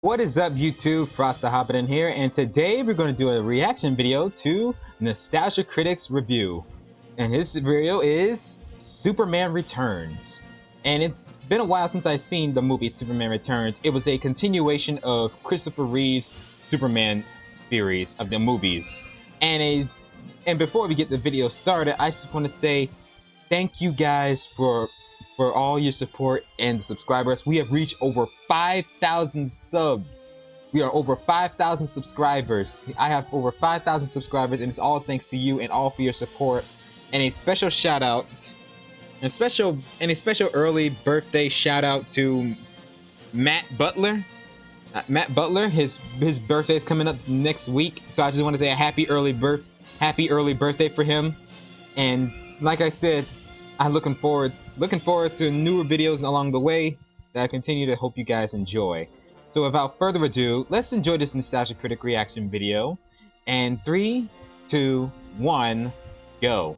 What is up, YouTube? Frost the Hobidon here, and today we're going to do a reaction video to Nostalgia Critic's review. And this video is Superman Returns. And it's been a while since I've seen the movie Superman Returns. It was a continuation of Christopher Reeve's Superman series of the movies. And before we get the video started, I just want to say thank you guys for all your support and the subscribers. We have reached over 5,000 subs. We are over 5,000 subscribers. I have over 5,000 subscribers, and it's all thanks to you and all for your support. And a special shout out, and a special early birthday shout out to Matt Butler. Matt Butler, his birthday is coming up next week, so I just want to say a happy early birthday for him. And like I said, I'm looking forward to newer videos along the way that I continue to hope you guys enjoy. So without further ado, let's enjoy this Nostalgia Critic reaction video. And 3, 2, 1, go.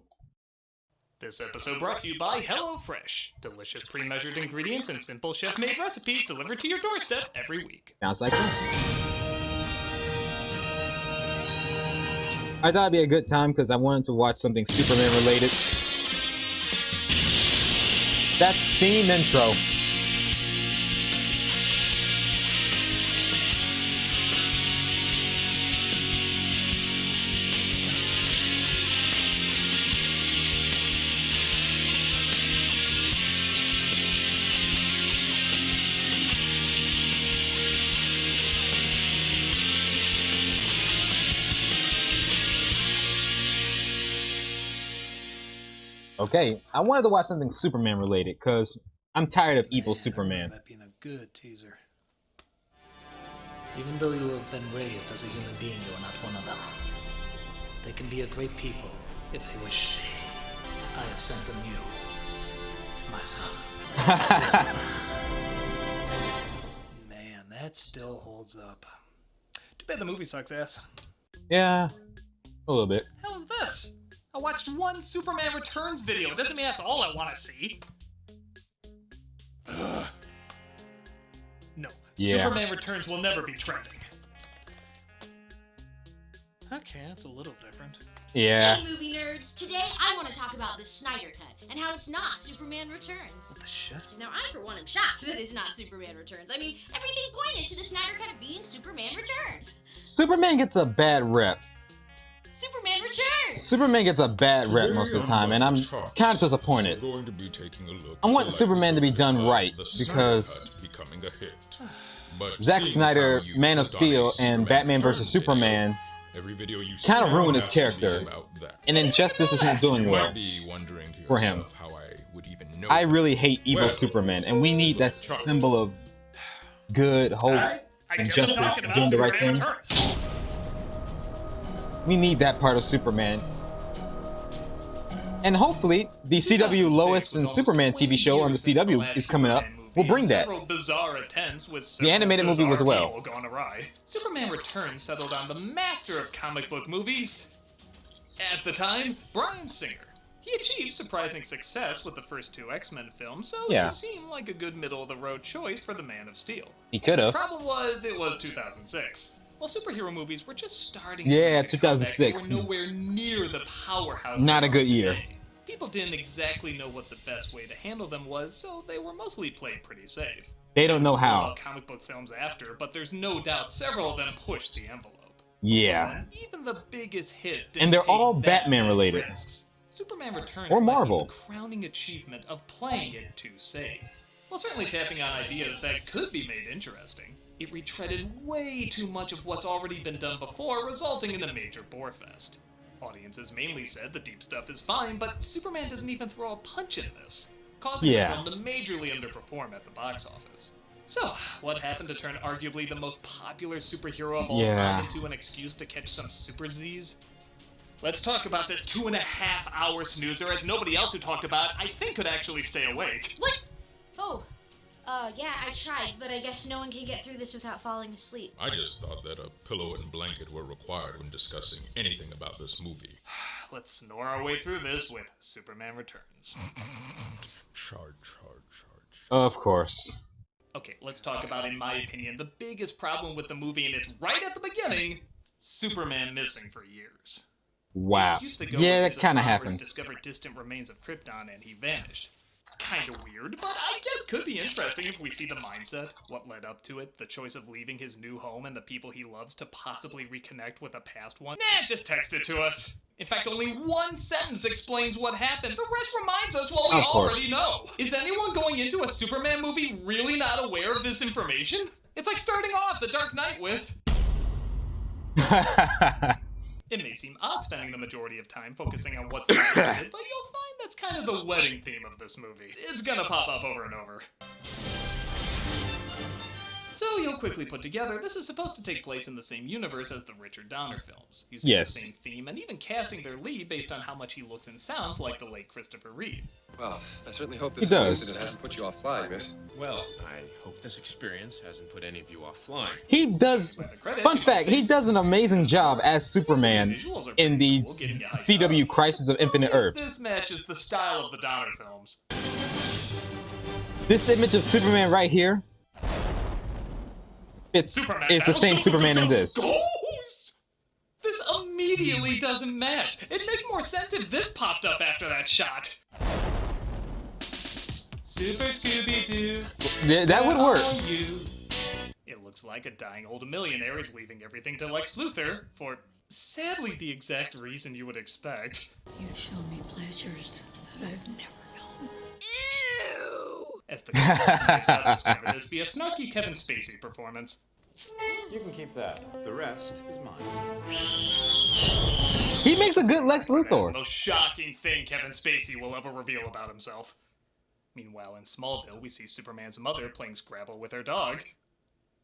This episode brought to you by HelloFresh. Delicious pre-measured ingredients and simple chef-made recipes delivered to your doorstep every week. Sounds like fun. I thought it'd be a good time because I wanted to watch something Superman related. That theme intro. Okay, I wanted to watch something Superman related because I'm tired of evil Superman. That being a good teaser. Even though you have been raised as a human being, you are not one of them. They can be a great people if they wish to be. I have sent them you, my son. Man, that still holds up. Too bad the movie sucks ass. Yeah, a little bit. Hell is this? I watched one Superman Returns video. It doesn't mean that's all I want to see. Ugh. No, Yeah. Superman Returns will never be trending. Okay, that's a little different. Yeah. Hey movie nerds, today I want to talk about the Snyder Cut and how it's not Superman Returns. What the shit? Now I for one am shocked that it's not Superman Returns. I mean, everything pointed to the Snyder Cut being Superman Returns. Superman gets a bad rep. Superman Returns! Superman gets a bad rep most of the time, and I'm kind of disappointed. I want Superman to be done right, because becoming a hit. Zack Snyder, Man of Steel, and Batman vs. Superman kind of ruined his character, and Injustice is not doing well for him. I really hate evil Superman, and we need that symbol of good, hope, and justice, and doing the right thing. We need that part of Superman. And hopefully, the CW Lois and Superman TV show on the CW is coming up. We'll bring that. The animated movie was well. Gone awry. Superman Returns settled on the master of comic book movies. At the time, Bryan Singer. He achieved surprising success with the first two X-Men films, so Yeah. he seemed like a good middle-of-the-road choice for the Man of Steel. He could have. Problem was, it was 2006. While superhero movies were just starting Yeah, to 2006. they were nowhere near the powerhouse. Not they a good are year. today. People didn't exactly know what the best way to handle them was, so they were mostly played pretty safe. They don't know There's more how. about comic book films after, but there's no doubt several of them pushed the envelope. Yeah. And even the biggest hits didn't And they're take all that Batman many related. risks. Superman Returns Or might be Marvel. the crowning achievement of playing it too safe. While certainly tapping on ideas that could be made interesting, it retreaded way too much of what's already been done before, resulting in a major bore fest. Audiences mainly said the deep stuff is fine, but Superman doesn't even throw a punch in this, causing the film to majorly underperform at the box office. So, what happened to turn arguably the most popular superhero of all time into an excuse to catch some Super Z's? Let's talk about this 2.5-hour snoozer, as nobody else who talked about it, I think, could actually stay awake. What? Oh, yeah, I tried, but I guess no one can get through this without falling asleep. I just thought that a pillow and blanket were required when discussing anything about this movie. Let's snore our way through this with Superman Returns. Charge. Of course. Okay, let's talk about, in my opinion, the biggest problem with the movie, and it's right at the beginning: Superman missing for years. Wow. The excuse they go Yeah, with that is kind of astronomers happens. discovered distant remains of Krypton and he vanished. Kind of weird, but I guess could be interesting if we see the mindset, what led up to it, the choice of leaving his new home and the people he loves to possibly reconnect with a past one. Nah, just text it to us. In fact, only one sentence explains what happened. The rest reminds us what we Of course. already know. Is anyone going into a Superman movie really not aware of this information? It's like starting off The Dark Knight with... It may seem odd spending the majority of time focusing on what's not related, but you'll find that's kind of the wedding theme of this movie. It's gonna pop up over and over. So you'll quickly put together, this is supposed to take place in the same universe as the Richard Donner films, using Yes. the same theme and even casting their lead based on how much he looks and sounds like the late Christopher Reeve. Well, I certainly hope He this does. incident hasn't put you off flying, miss. Well, I hope this experience hasn't put any of you off flying. He does. By the credits, Fun fact: he does an amazing job as Superman visuals are in the pretty cool, getting you hyped CW up. Crisis of So Infinite if Earths. This matches the style of the Donner films. This image of Superman right here, it's the battles, same go, Superman in this. Ghost! This immediately doesn't match. It'd make more sense if this popped up after that shot. Super Scooby-Doo. That would work. where are you? It looks like a dying old millionaire is leaving everything to Lex Luthor for, sadly, the exact reason you would expect. You've shown me pleasures that I've never known. Ew! As the characters have discovered this via snarky Kevin Spacey performance. You can keep that. The rest is mine. He makes a good Lex That's the Luthor. most shocking thing Kevin Spacey will ever reveal about himself. Meanwhile, in Smallville, we see Superman's mother playing Scrabble with her dog.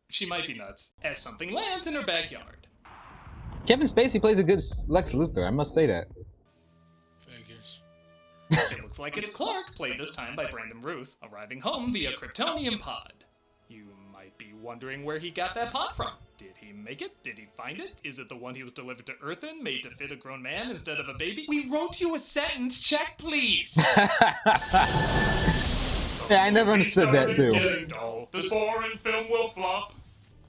She might be nuts, as something lands in her backyard. Kevin Spacey plays a good Lex Luthor. I must say that. Figures. It looks like it's Clark, played this time by Brandon Ruth, arriving home via Kryptonian pod. You might be wondering where he got that pod from. Did he make it? Did he find it? Is it the one he was delivered to Earth in, made to fit a grown man instead of a baby? We wrote you a sentence, check please! Yeah, I never understood that too. Getting dull. This boring film will flop.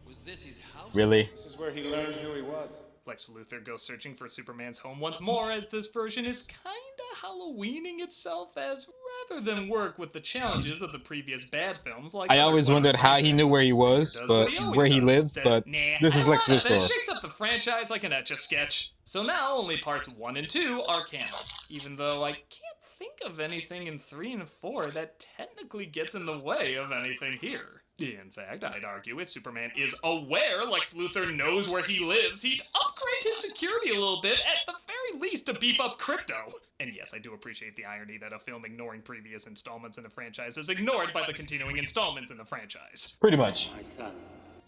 Was this his house? Really? This is where he learned who he was. Lex Luthor goes searching for Superman's home once more, as this version is kinda Halloweening itself as, rather than work with the challenges of the previous bad films. Like I always wondered how he knew where he was, but where he lives, but this is Lex Then Luthor. shakes up the franchise like an Etch-a-Sketch. So now only parts 1 and 2 are canon, even though I can't think of anything in 3 and 4 that technically gets in the way of anything here. In fact, I'd argue if Superman is aware Lex Luthor knows where he lives, he'd upgrade his security a little bit, at the very least to beef up crypto. And yes, I do appreciate the irony that a film ignoring previous installments in a franchise is ignored by the continuing installments in the franchise. Pretty much. My son,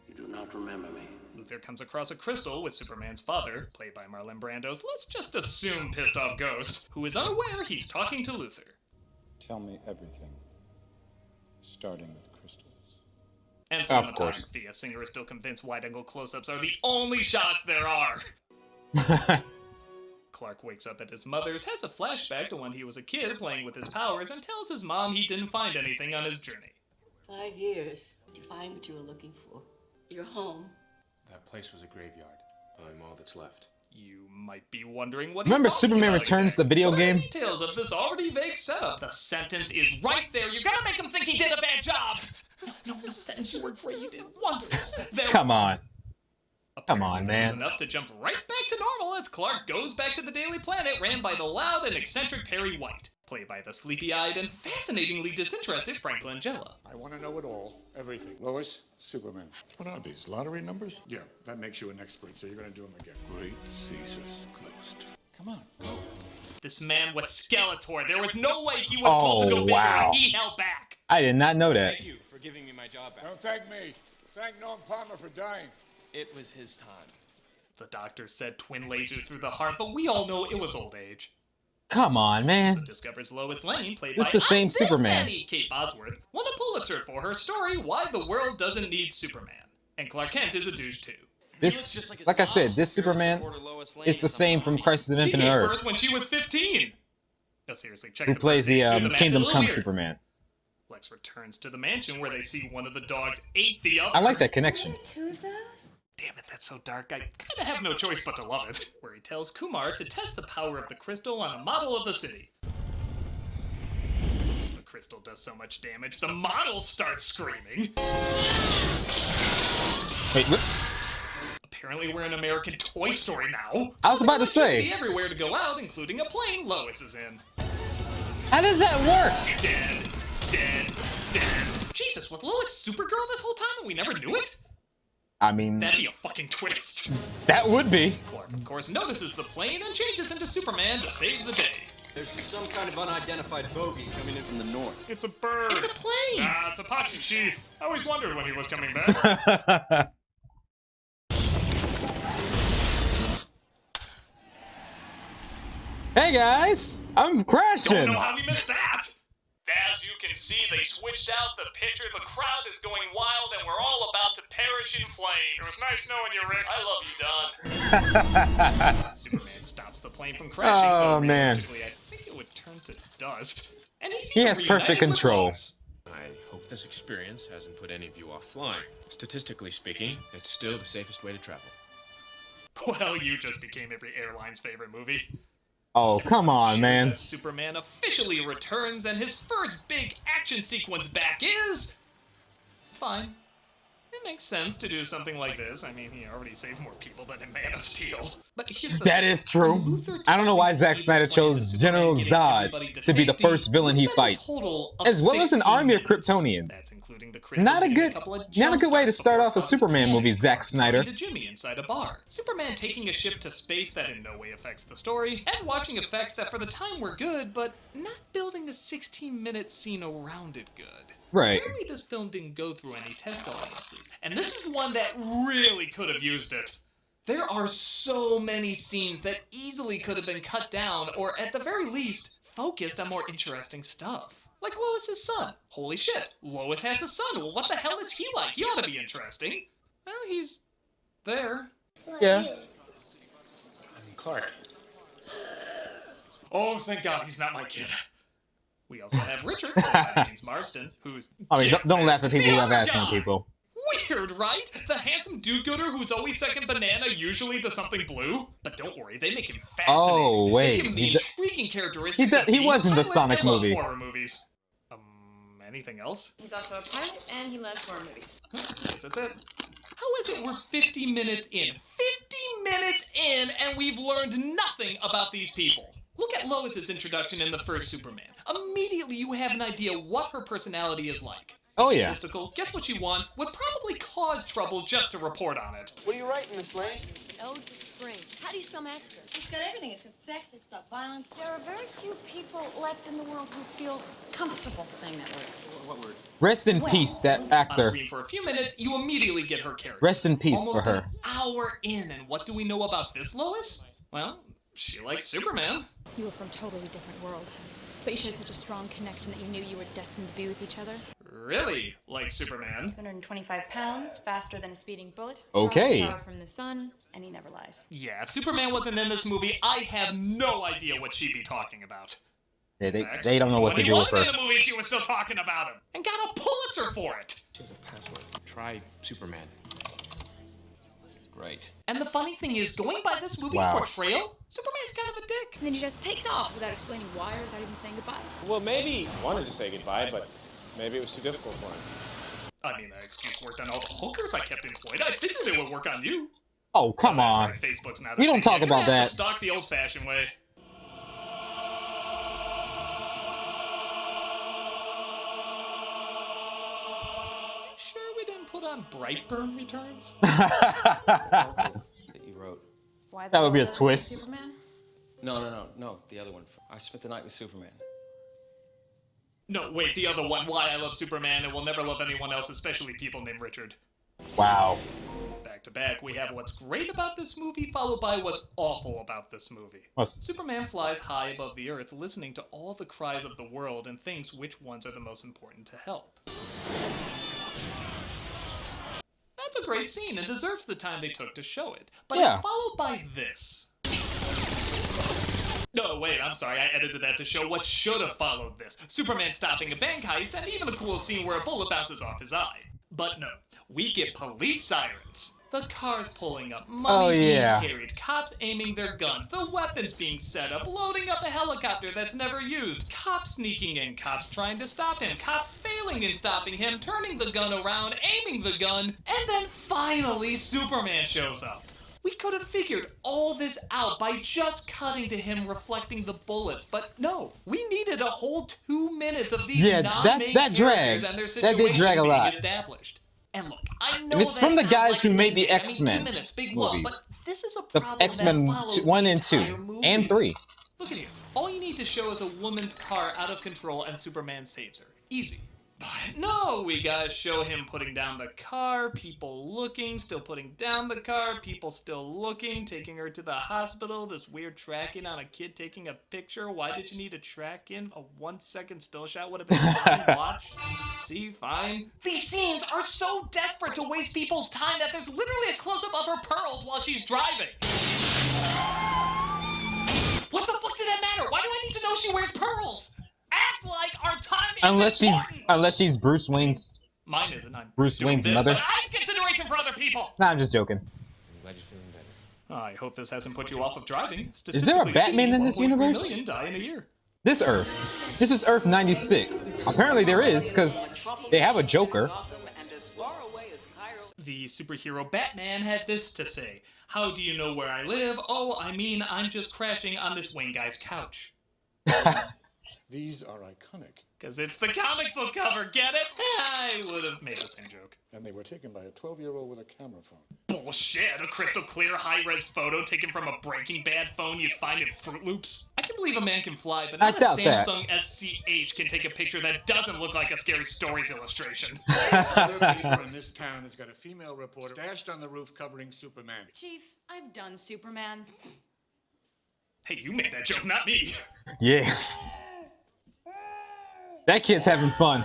you do not remember me. Luthor comes across a crystal with Superman's father, played by Marlon Brando's, let's just assume pissed off ghost, who is unaware he's talking to Luthor. Tell me everything. Starting with crystals. And Of course. cinematography, a singer is still convinced wide-angle close-ups are the only shots there are. Clark wakes up at his mother's, has a flashback to when he was a kid playing with his powers, and tells his mom he didn't find anything on his journey. 5 years to find what you were looking for. Your home. That place was a graveyard. I'm all that's left. You might be wondering what Remember he's talking Superman about Returns, exactly. the video What are game? the details of this already vague setup? The sentence is right there. You're gonna make him think he did a bad job. No, sentence. You were great. You did wonders. Come on. Come Apparently on, this man. is enough to jump right back to normal as Clark goes back to the Daily Planet, ran by the loud and eccentric Perry White, played by the sleepy-eyed and fascinatingly disinterested Frank Langella. I want to know it all. Everything. Lois, Superman. What are these, lottery numbers? Yeah, that makes you an expert, so you're going to do them again. Great Caesar's ghost. Come on. This man was Skeletor. There was no way he was told to go bigger, wow. and he held back. I did not know that. Thank you for giving me my job back. Don't thank me. Thank Norm Palmer for dying. It was his time. The doctor said twin lasers through the heart, but we all know it was old age. Come on, man. So discovers Lois Lane, played It's by the same this Superman. Nanny, Kate Bosworth, won a Pulitzer for her story "Why the World Doesn't Need Superman," and Clark Kent is a douche too. This, like I said, this Superman is the same from Crisis of She Infinite gave birth Earths, when she was 15. No, seriously, check who the plays birthday. the Do math, Kingdom a little Come weird. Superman. Lex returns to the mansion where they see one of the dogs ate the other. I like that connection. Two of those? Damn it, that's so dark. I kind of have no choice but to love it. Where he tells Kumar to test the power of the crystal on a model of the city. The crystal does so much damage, the model starts screaming. Wait, what? Apparently we're in American Toy Story now. I was about to say. Everywhere to go out, including a plane Lois is in. How does that work? Dead. Jesus, was Lois Supergirl this whole time and we never knew it? I mean, That'd be a fucking twist. that would be. Clark, of course, notices the plane and changes into Superman to save the day. There's some kind of unidentified bogey coming in from the north. It's a bird. It's a plane. Ah, it's Apache Chief. I always wondered when he was coming back. Hey guys, I'm crashing. Don't know how we missed that. As you can see, they switched out the picture. The crowd is going wild, and we're all about to perish in flames. It was nice knowing you, Rick. I love you, Don. Superman stops the plane from crashing. Oh, though man. realistically, I think it would turn to dust. And He has perfect control. I hope this experience hasn't put any of you off flying. Statistically speaking, it's still the safest way to travel. Well, you just became every airline's favorite movie. Oh, come on, man. As Superman officially returns, and his first big action sequence back is... fine. It makes sense to do something like this. I mean, he already saved more people than in Man of Steel. But here's the That is true. I don't know why Zack Snyder chose General Zod to be the first villain he fights, as well as an army of Kryptonians. Not a good way to start off a Superman movie, Zack Snyder. To Jimmy inside a bar. Superman taking a ship to space that in no way affects the story, and watching effects that for the time were good, but not building a 16-minute scene around it good. Right. Apparently this film didn't go through any test audiences, and this is one that really could have used it. There are so many scenes that easily could have been cut down, or at the very least, focused on more interesting stuff. Like Lois's son. Holy shit, Lois has a son. Well, what the hell is he like? He ought to be interesting. Well, he's there. Yeah. I'm Clark. Oh, thank God he's not my kid. We also have Richard, played by James Marsden, who's... I mean, don't laugh at people who have asthma, people. Weird, right? The handsome do-gooder who's always second banana usually does something blue. But don't worry, they make him fascinating. Oh, wait. They give him the intriguing characteristics he was in the Sonic movie. Horror movies. Anything else? He's also a pilot, and he loves horror movies. Yes, that's it. How is it we're 50 minutes in? 50 minutes in, and we've learned nothing about these people. Look at Lois's introduction in the first Superman. Immediately you have an idea what her personality is like. Oh, yeah. Egotistical, gets what she wants, would probably cause trouble just to report on it. What are you writing, Miss Lane? Ode to Spring. How do you spell massacre? It's got everything. It's got sex, it's got violence. There are very few people left in the world who feel comfortable saying that word. What word? Rest in peace, that On actor. screen for a few minutes, you immediately get her character. Rest in peace Almost for her. An hour in, and what do we know about this Lois? Well, she likes Superman. You were from totally different worlds, but you shared such a strong connection that you knew you were destined to be with each other. Really like Superman. 125 pounds, faster than a speeding bullet. Okay. Draws power from the sun, and he never lies. Yeah, if Superman wasn't in this movie, I have no idea what she'd be talking about. Yeah, they don't know what to do with her. When he wasn't in the movie, she was still talking about him. And got a Pulitzer for it. She has a password. Try Superman. Great. And the funny thing is, going by this movie's portrayal, Superman's kind of a dick. And then he just takes off without explaining why or without even saying goodbye. Well, maybe he wanted to say goodbye, but maybe it was too difficult for him. I mean, that excuse worked on all the hookers I kept employed. I figured it would work on you. Oh, come on. Right, Facebook's not We don't talk about that. Stalk the old-fashioned way. Sure we didn't put on Brightburn Returns? That you wrote. Why That would be a twist. Superman? No, the other one. I spent the night with Superman. No, wait, the other one. Why I love Superman and will never love anyone else, especially people named Richard. Wow. Back to back, we have what's great about this movie, followed by what's awful about this movie. Superman flies high above the earth, listening to all the cries of the world and thinks which ones are the most important to help. That's a great scene and deserves the time they took to show it, but it's followed by this. No, wait, I'm sorry, I edited that to show what should have followed this. Superman stopping a bank heist, and even a cool scene where a bullet bounces off his eye. But no, we get police sirens. The cars pulling up, money being carried, cops aiming their guns, the weapons being set up, loading up a helicopter that's never used, cops sneaking in, cops trying to stop him, cops failing in stopping him, turning the gun around, aiming the gun, and then finally Superman shows up. We could have figured all this out by just cutting to him reflecting the bullets, but no, we needed a whole 2 minutes of these non-main characters and their situation being established. And look, I know it's from the guys who made the X-Men 2 minutes, big movie. But this is a the problem X-Men that follows 1 the and 2 entire movie. and 3. Look at here. All you need to show is a woman's car out of control and Superman saves her. Easy. But no, we gotta show him putting down the car, people looking, still putting down the car, people still looking, taking her to the hospital, this weird tracking on a kid taking a picture. Why did you need a track-in? A 1-second still shot would have been fine. Watch. See, fine. These scenes are so desperate to waste people's time that there's literally a close-up of her pearls while she's driving. What the fuck did that matter? Why do I need to know she wears pearls? Act like our time is important. Unless she's Bruce Wayne's. Mine isn't. I'm Bruce Wayne's mother. But I have consideration for other people. Nah, I'm just joking. I'm glad you're feeling better. I hope this hasn't put you off of driving. Is there a Batman in this universe? 1.3 million die in a year. This Earth. This is Earth 96. Apparently there is, because they have a Joker. The superhero Batman had this to say. How do you know where I live? Oh, I mean, I'm just crashing on this Wayne guy's couch. These are iconic. Because it's the comic book cover, get it? I would have made the same joke. And they were taken by a 12-year-old with a camera phone. Bullshit! A crystal clear, high-res photo taken from a Breaking Bad phone you'd find in Fruit Loops? I can believe a man can fly, but not a Samsung SCH can take a picture that doesn't look like a Scary Stories illustration. Another paper in this town has got a female reporter stashed on the roof covering Superman. Chief, I've done Superman. Hey, you made that joke, not me. Yeah. That kid's having fun.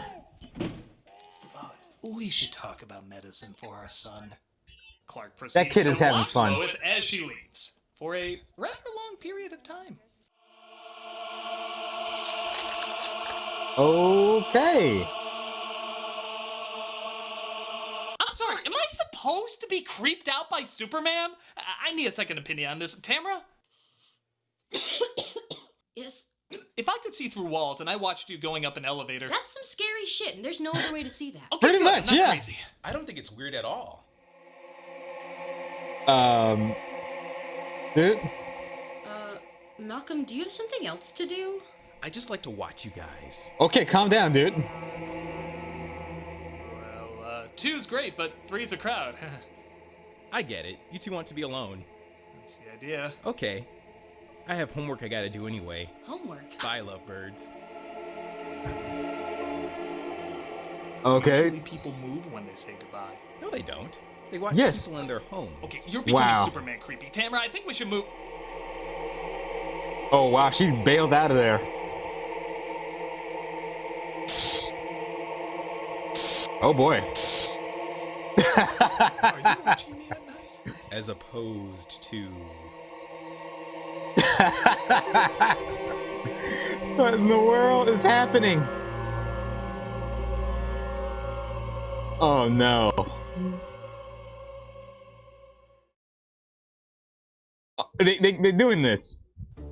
We should talk about medicine for our son. Clark proceeds That kid is to having watch fun. Lois as she leaves for a rather long period of time. Okay. I'm sorry, am I supposed to be creeped out by Superman? I need a second opinion on this. Tamara? Yes? If I could see through walls and I watched you going up an elevator... That's some scary shit, and there's no other way to see that. Okay, Pretty good, much, I'm not yeah. crazy. I don't think it's weird at all. Dude. Malcolm, do you have something else to do? I just like to watch you guys. Okay, calm down, dude. Well, 2's great, but 3's a crowd. I get it. You two want to be alone. That's the idea. Okay. I have homework I gotta do anyway. Homework? Bye, lovebirds. Okay. Usually people move when they say goodbye. No, they don't. They watch people in their homes. Okay, you're becoming Superman creepy. Tamara, I think we should move. Oh, wow. She bailed out of there. Oh, boy. Are you watching me at night? As opposed to... What in the world is happening? Oh no. They're doing this.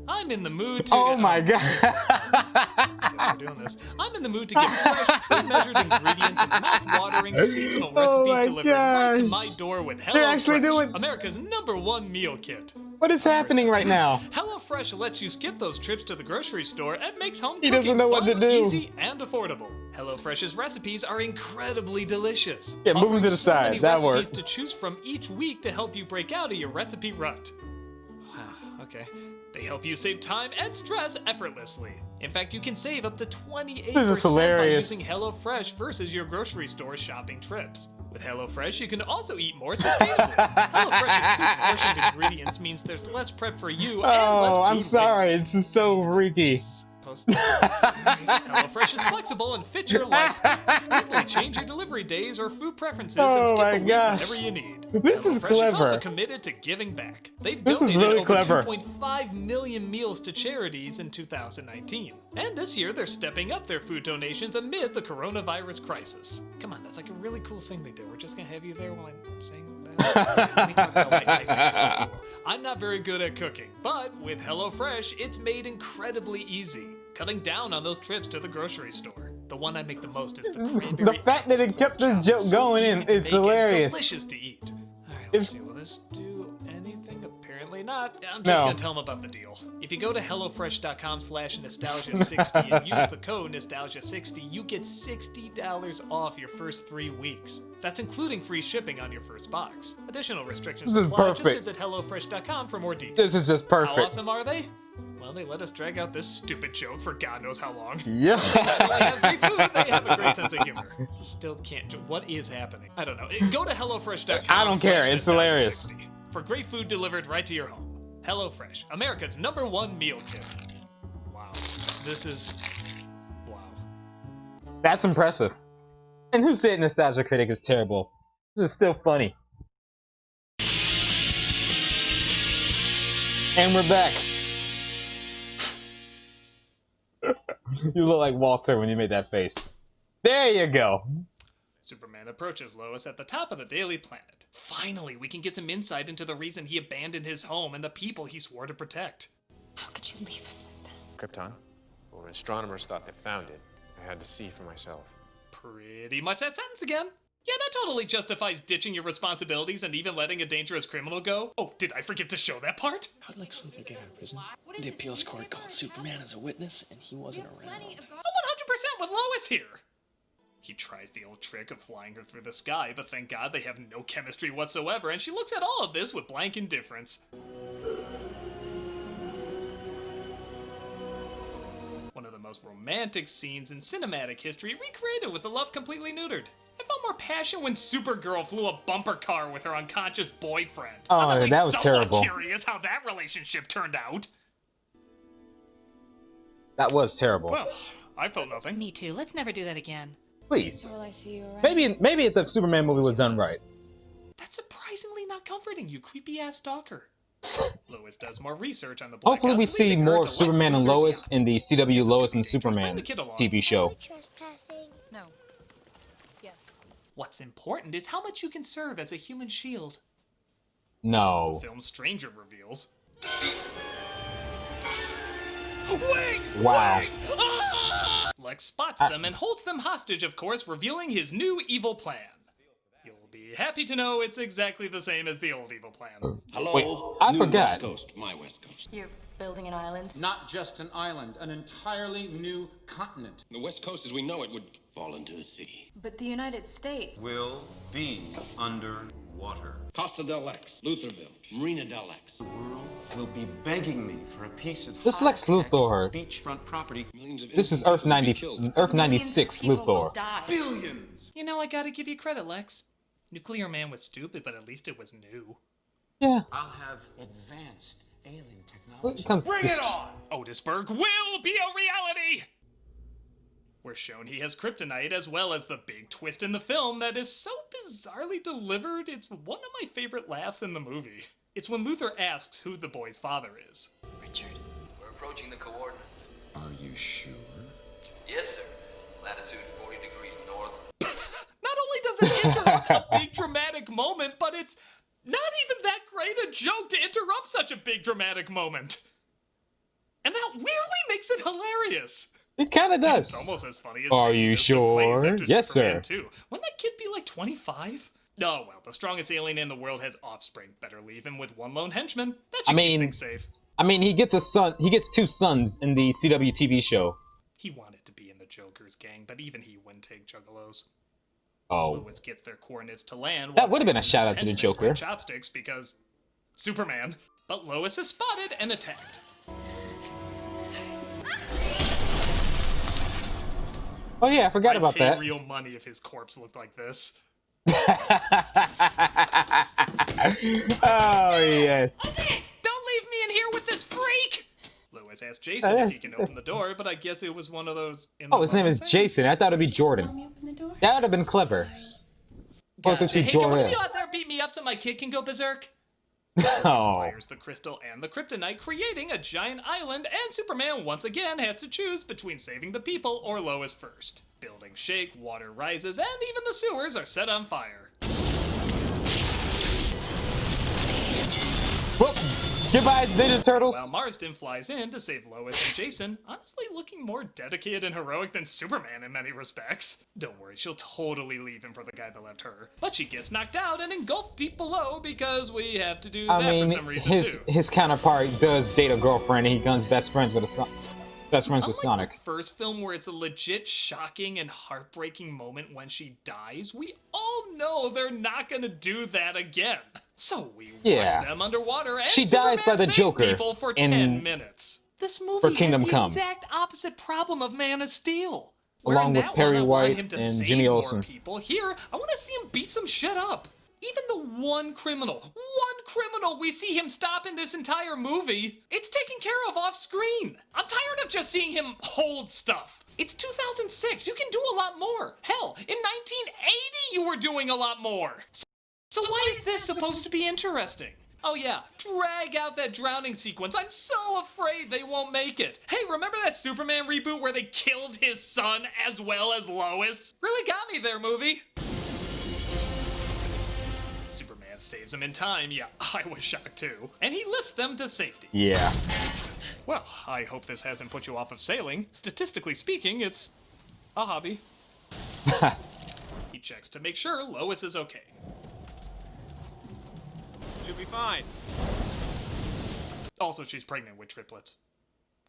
I'm in the mood to... Oh my god. I guess we're doing this. I'm in the mood to get fresh, pre-measured ingredients and mouth-watering seasonal recipes delivered right to my door with HelloFresh, America's #1 meal kit. What is happening right now? HelloFresh lets you skip those trips to the grocery store and makes home He cooking doesn't know what fun, to do. easy, and affordable. HelloFresh's recipes are incredibly delicious. Yeah, move them to the offering so side. many That recipes works. to choose from each week to help you break out of your recipe rut. Wow, okay. They help you save time and stress effortlessly. In fact, you can save up to 28% by using HelloFresh versus your grocery store shopping trips. With HelloFresh, you can also eat more sustainably. HelloFresh's pre-portioned ingredients means there's less prep for you and less food I'm sorry. waste. It's just so freaky. Lois. HelloFresh is flexible and fits your lifestyle. Easily change your delivery days or food preferences and skip a week whenever you need. This is HelloFresh is also clever. committed to giving back. They've This is donated really over clever. 2.5 million meals to charities in 2019. And this year, they're stepping up their food donations amid the coronavirus crisis. Come on, that's like a really cool thing they do. We're just gonna have you there while I'm saying that. Let me talk about why I think it's so cool. I'm not very good at cooking, but with HelloFresh, it's made incredibly easy, cutting down on those trips to the grocery store. The one I make the most is the cranberry. The fact that it kept this joke going in is hilarious. It's delicious to eat. All right, let's see. Will this do anything? Apparently not. I'm just gonna tell them about the deal. If you go to hellofresh.com/nostalgia60 and use the code nostalgia60, you get $60 off your first 3 weeks. That's including free shipping on your first box. Additional restrictions This is apply. perfect. Just visit hellofresh.com for more details. This is just perfect. How awesome are they? Well, they let us drag out this stupid joke for God knows how long. Yeah. They not only have great food, they have a great sense of humor. Still can't. What is happening? I don't know. Go to hellofresh.com. I don't care. It's hilarious. For great food delivered right to your home. HelloFresh, America's #1 meal kit. Wow. This is... wow. That's impressive. And who said Nostalgia Critic is terrible? This is still funny. And we're back. You look like Walter when you made that face. There you go. Superman approaches Lois at the top of the Daily Planet. Finally, we can get some insight into the reason he abandoned his home and the people he swore to protect. How could you leave us like that? Krypton? Well, when astronomers thought they found it, I had to see for myself. Pretty much that sentence again. Yeah, that totally justifies ditching your responsibilities and even letting a dangerous criminal go. Oh, did I forget to show that part? How'd Lex Luthor get out of prison? The appeals court called Superman as a witness, and he wasn't around. I'm 100% with Lois here. He tries the old trick of flying her through the sky, but thank God they have no chemistry whatsoever, and she looks at all of this with blank indifference. One of the most romantic scenes in cinematic history recreated with the love completely neutered. I felt more passion when Supergirl flew a bumper car with her unconscious boyfriend. Oh, I'm at least that was somewhat terrible. Curious how that relationship turned out. That was terrible. Well, I felt nothing. Me too. Let's never do that again. Please. Will I see you around? Maybe if the Superman movie was done right. That's surprisingly not comforting, you creepy-ass stalker. Lois does more research on the Black Hopefully we House, see leading her more to of Superman Lex and Luthor's Lois yacht. in the CW Lois and Superman Bring the kid along. TV show. No. Yes. What's important is how much you can serve as a human shield. No. The film Stranger reveals. Wings! Wow. Wings! Ah! Lex spots them and holds them hostage, of course, revealing his new evil plan. You'll be happy to know it's exactly the same as the old evil plan. Hello? Wait, I New forgot. West Coast, my West Coast. You're building an island? Not just an island, an entirely new continent. The West Coast as we know it would fall into the sea. But the United States Will be underwater. Costa del Ex, Lutherville, Marina del Ex. The world will be begging me for a piece of This Lex Luthor. beachfront property. Millions of This is innocent Earth people will be 90, killed. Earth 96 Luthor. Billions! You know, I gotta give you credit, Lex. Nuclear Man was stupid, but at least it was new. Yeah. I'll have advanced alien When technology. it comes to Bring this- it on! Otisburg will be a reality! We're shown he has kryptonite, as well as the big twist in the film that is so bizarrely delivered, it's one of my favorite laughs in the movie. It's when Luthor asks who the boy's father is. Richard, we're approaching the coordinates. Are you sure? Yes, sir. Latitude 40 degrees north. Not only does it interrupt a big dramatic moment, but it's not even that great a joke to interrupt such a big dramatic moment. And that weirdly makes it hilarious. It kind of does. It's almost as funny as Are the you list of plays sure? after Yes, Superman sir. 2. Wouldn't that kid be like 25? Oh well, the strongest alien in the world has offspring. Better leave him with one lone henchman. That should keep things safe. I mean, he gets a son. He gets 2 sons in the CW TV show. He wanted to be in the Joker's gang, but even he wouldn't take juggalos. Oh, Lois gets their coordinates to land. that while would have been a Jason shout and out to the henchmen play Joker. chopsticks because Superman. But Lois is spotted and attacked. Oh yeah, I forgot about I'd pay that. real money if his corpse looked like this. Oh yes. Don't leave me in here with this freak! Lois Lois asked Jason if he can open the door, but I guess it was one of those... Oh, his name is Jason. I thought it'd be Jordan. That would have been clever. Gotcha. Hey, can one of you out there beat me up so my kid can go berserk? Fires the crystal and the kryptonite, creating a giant island, and Superman once again has to choose between saving the people or Lois first. Buildings shake, water rises, and even the sewers are set on fire. Whoop. Goodbye, Ninja Turtles. While Marsden flies in to save Lois and Jason, honestly looking more dedicated and heroic than Superman in many respects. Don't worry, she'll totally leave him for the guy that left her. But she gets knocked out and engulfed deep below because we have to do that for some reason too. His counterpart does date a girlfriend and he becomes best friends with Sonic. The first film where it's a legit shocking and heartbreaking moment when she dies, we all know they're not gonna do that again. So we watch them underwater and she Superman dies by the saves Joker people for 10 minutes. This movie for has Kingdom the Come. exact opposite problem of Man of Steel. Along with Perry White him to and save Jimmy more Olsen. People. Here, I want to see him beat some shit up. Even the one criminal we see him stop in this entire movie, it's taken care of off screen. I'm tired of just seeing him hold stuff. It's 2006, you can do a lot more. Hell, in 1980 you were doing a lot more. So why is this supposed to be interesting? Oh yeah, drag out that drowning sequence. I'm so afraid they won't make it. Hey, remember that Superman reboot where they killed his son as well as Lois? Really got me there, movie. Superman saves him in time. Yeah, I was shocked too. And he lifts them to safety. Yeah. Well, I hope this hasn't put you off of sailing. Statistically speaking, it's a hobby. He checks to make sure Lois is okay. You'll be fine. Also, she's pregnant with triplets.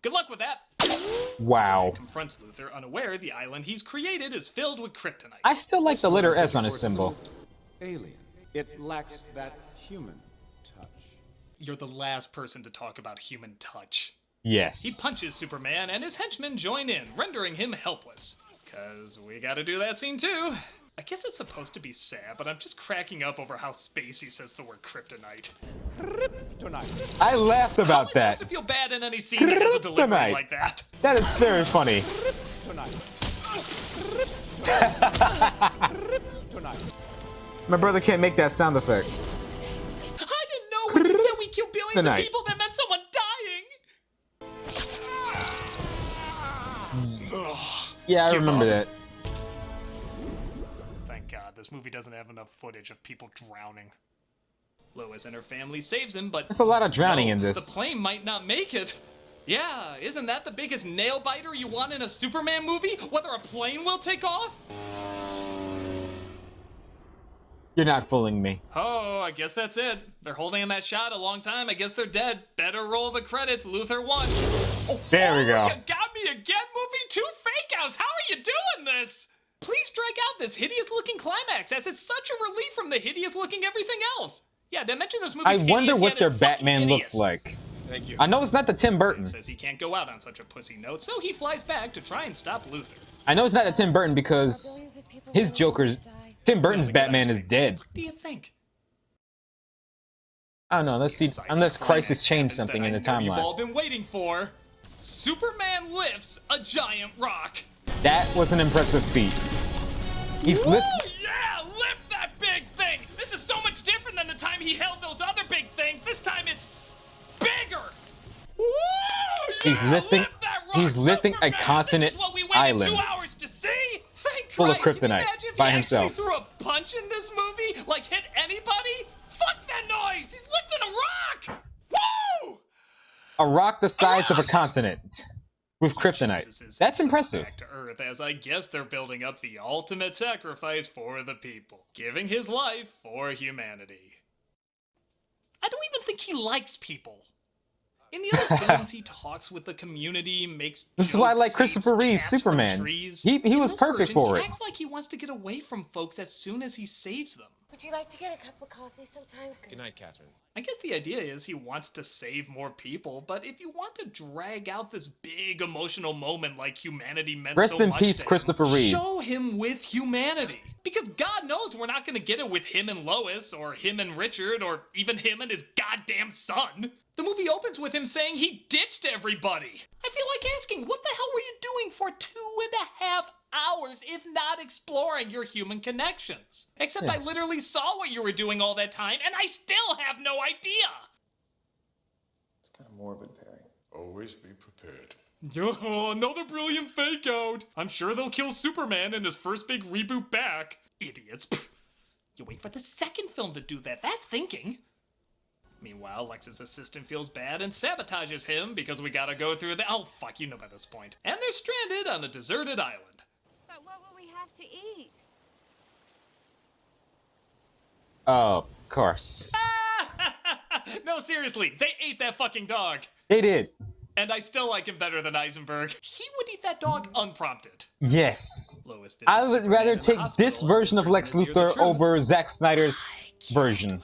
Good luck with that. Wow. Superman confronts Luthor, unaware the island he's created is filled with kryptonite. I still like the letter S on his symbol. Alien. It lacks that human touch. You're the last person to talk about human touch. Yes. He punches Superman and his henchmen join in, rendering him helpless. 'Cause we gotta do that scene too. I guess it's supposed to be sad, but I'm just cracking up over how Spacey says the word kryptonite. I laughed about How am I that. supposed to feel bad in any scene that has a delivery Kryptonite. like that? That is very funny. My brother can't make that sound effect. I didn't know when you said we killed billions of people that meant someone dying. Yeah, I remember that. Thank God, this movie doesn't have enough footage of people drowning. Lois and her family saves him, but there's a lot of drowning in this. The plane might not make it. Yeah, isn't that the biggest nail biter you want in a Superman movie? Whether a plane will take off? You're not fooling me. Oh, I guess that's it. They're holding in that shot a long time. I guess they're dead. Better roll the credits. Luthor won. Oh, there we go. You got me again, movie 2 Fake Outs. How are you doing this? Please drag out this hideous-looking climax, as it's such a relief from the hideous-looking everything else. Yeah, did I mention this movie's I wonder hideous, what yet their it's Batman fucking looks hideous. like. Thank you. I know it's not the Tim Burton. Says he can't go out on such a pussy note, so he flies back to try and stop Luthor. I know it's not the Tim Burton because his Joker's... Tim Burton's Batman is dead. What do you think? I don't know. Let's see. Unless Crisis changed something in the You've timeline. all been waiting for. Superman lifts a giant rock. That was an impressive feat. He's Woo, yeah, lift that big thing. This is so much different than the time he held those other big things. This time it's bigger. Woo, yeah, He's lifting. lift that rock, He's lifting a Superman. continent This is what we waited island 2 hours to see. Thank full of Christ. Can you kryptonite imagine if by he himself. actually threw a punch in this movie, like hit anybody? Fuck that noise. He's lifting a rock. Woo! A rock the size of a continent with kryptonite. That's impressive. Back to Earth, as I guess they're building up the ultimate sacrifice for the people, giving his life for humanity. I don't even think he likes people. In the other films, he talks with the community, makes This is why I jokes, like Christopher saves Reeve's cats from Superman. trees. He In was this perfect version, for he it. acts like he wants to get away from folks as soon as he saves them. Would you like to get a cup of coffee sometime? Good night, Catherine. I guess the idea is he wants to save more people, but if you want to drag out this big emotional moment like humanity meant Rest so in much peace, to him, Christopher Reeves. show him with humanity. Because God knows we're not going to get it with him and Lois, or him and Richard, or even him and his goddamn son. The movie opens with him saying he ditched everybody. I feel like asking, what the hell were you doing for 2.5 hours if not exploring your human connections? Except I literally saw what you were doing all that time, and I still have no idea. It's kind of morbid, Perry. Always be prepared. Oh, another brilliant fake out. I'm sure they'll kill Superman in his first big reboot back. Idiots. You wait for the second film to do that. That's thinking. Meanwhile, Lex's assistant feels bad and sabotages him because we gotta go through the— oh, fuck, you know by this point. And they're stranded on a deserted island. But what will we have to eat? Of course. No, seriously, they ate that fucking dog. They did. And I still like him better than Eisenberg. He would eat that dog unprompted. Yes. Lois visits I would Superman rather in the take hospital this and version of whispers Lex in his ear the Luthor truth. over Zack Snyder's version.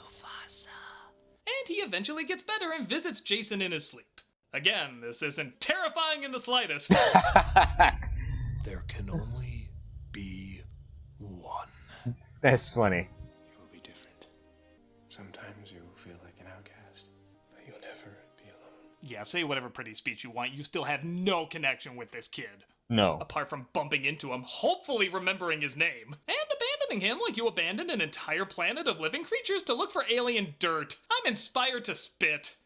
And he eventually gets better and visits Jason in his sleep. Again, this isn't terrifying in the slightest. There can only be one. That's funny. You will be different. Sometimes you will feel like an outcast, but you'll never be alone. Yeah, say whatever pretty speech you want, you still have no connection with this kid. No. Apart from bumping into him, hopefully remembering his name, and abandoning him like you abandoned an entire planet of living creatures to look for alien dirt. I'm inspired to spit.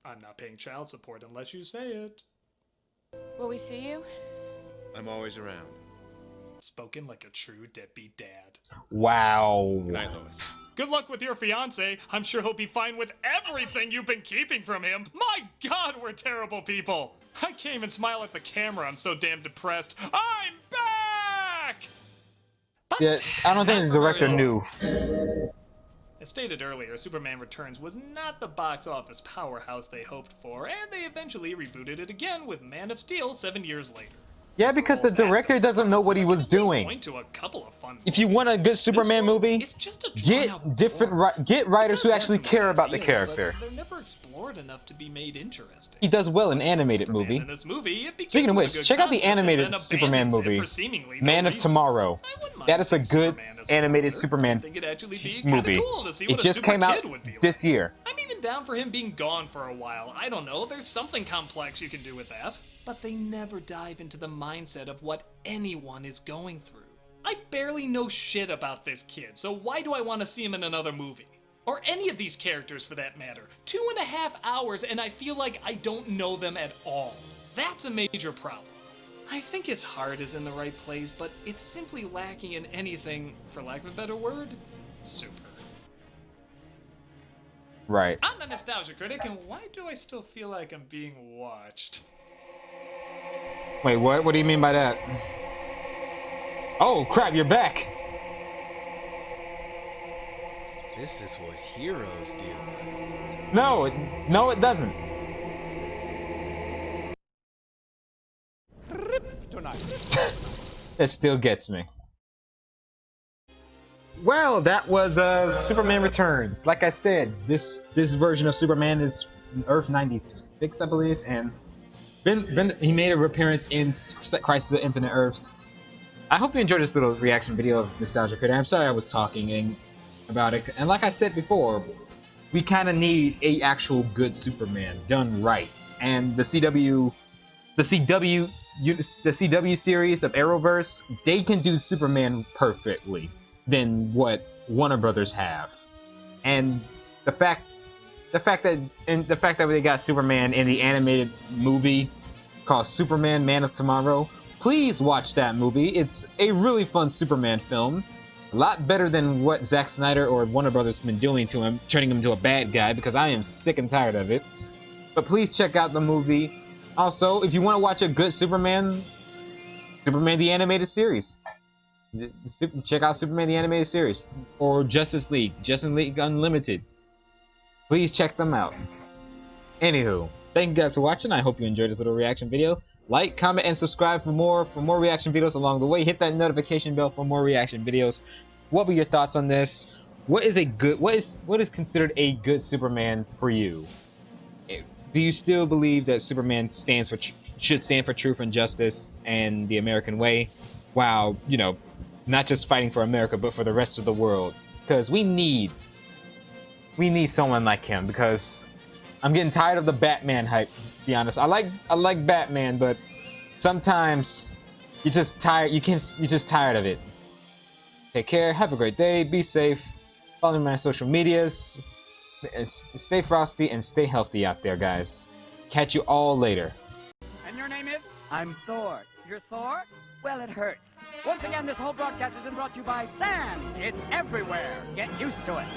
I'm not paying child support unless you say it. Will we see you? I'm always around. Spoken like a true deadbeat dad. Wow. Good night, Lois. Good luck with your fiancé. I'm sure he'll be fine with everything you've been keeping from him. My God, we're terrible people. I can't even smile at the camera. I'm so damn depressed. I'm back! But Yeah, I don't think the director knew. as stated earlier, Superman Returns was not the box office powerhouse they hoped for, and they eventually rebooted it again with Man of Steel 7 years later. Yeah, because the director doesn't know what he was doing. Point to a couple of fun If you want a good Superman movie, get writers who actually care about the character. They're never explored enough to be made interesting. He does well in animated movie. In this movie, it Speaking of which, check out the animated Superman movie, Man of Tomorrow. That is a good animated Superman movie. It just came out this year. I'm even down for him being gone for a while. I don't know, there's something complex you can do with that. But they never dive into the mindset of what anyone is going through. I barely know shit about this kid, so why do I want to see him in another movie? Or any of these characters for that matter. 2.5 hours and I feel like I don't know them at all. That's a major problem. I think his heart is in the right place, but it's simply lacking in anything, for lack of a better word, super. Right. I'm the Nostalgia Critic, and why do I still feel like I'm being watched? Wait, what? What do you mean by that? Oh, crap, you're back! This is what heroes do. No, no, it doesn't. It still gets me. Well, that was Superman Returns. Like I said, this version of Superman is Earth 96, I believe, and he made a appearance in Crisis of Infinite Earths. I hope you enjoyed this little reaction video of Nostalgia Critic. I'm sorry I was talking about it, and like I said before, we kind of need a actual good Superman done right. And the CW series of Arrowverse, they can do Superman perfectly than what Warner Brothers have. And the fact that they got Superman in the animated movie called Superman Man of Tomorrow, please watch that movie. It's a really fun Superman film. A lot better than what Zack Snyder or Warner Brothers have been doing to him, turning him into a bad guy, because I am sick and tired of it. But please check out the movie. Also, if you want to watch a good Superman the Animated Series. Check out Superman the Animated Series. Or Justice League Unlimited. Please check them out. Anywho, thank you guys for watching. I hope you enjoyed this little reaction video. Like, comment, and subscribe for more reaction videos along the way. Hit that notification bell for more reaction videos. What were your thoughts on this? What is considered a good Superman for you? Do you still believe that Superman should stand for truth and justice and the American way, while, you know, not just fighting for America but for the rest of the world? Because we need someone like him, because I'm getting tired of the Batman hype, to be honest. I like Batman, but sometimes you're just tired. You're just tired of it. Take care. Have a great day. Be safe. Follow my social medias. Stay frosty and stay healthy out there, guys. Catch you all later. And your name is? I'm Thor. You're Thor? Well, it hurts. Once again, this whole broadcast has been brought to you by Sam. It's everywhere. Get used to it.